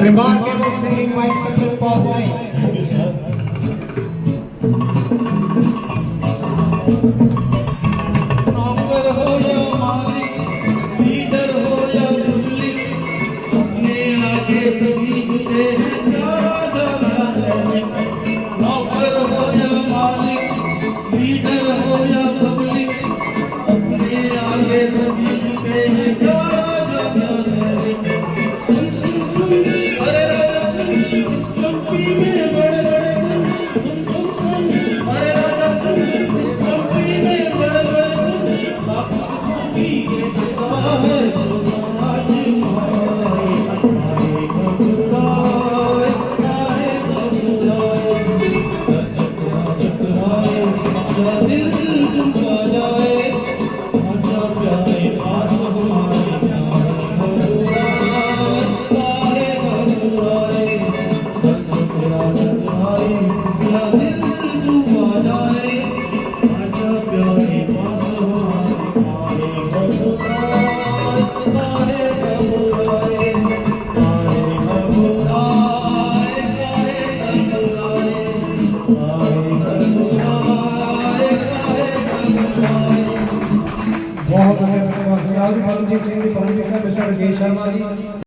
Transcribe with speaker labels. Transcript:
Speaker 1: Remarkable singing by Sajid Paul Singh. नौकर हो या मालिक, लीडर हो या पब्लिक, अपने आगे सभी झुके हैं, प्यारा जरा सैनिक। नौकर हो या मालिक, लीडर हो या पब्लिक, अपने आगे सभी झुके हैं, प्यारा जरा सैनिक। सुन सुन सुन अरे राजा सुन, इस चौकी में बड़े बड़े गुण। सुन सुन सुन अरे राजा सुन, इस चौकी में बड़े बड़े गुण। बापू की ये सभा है, आज हमारी हमारे घबराए, काहे घबराए, घबराए, या दिल दुखा जाए, आजा प्यारे पास हमारे प्यारे घबराए, काहे घबराए, घबराए, या दिल दुखा जाए, आजा प्यारे पास हमारे प्यारे घबराए, काहे घबराए, काहे घबराए, काहे घबराए, काहे घबराए। बहुत धन्यवाद। सिंह जी, परमजीत सिंह, मिस्टर विजय शर्मा जी।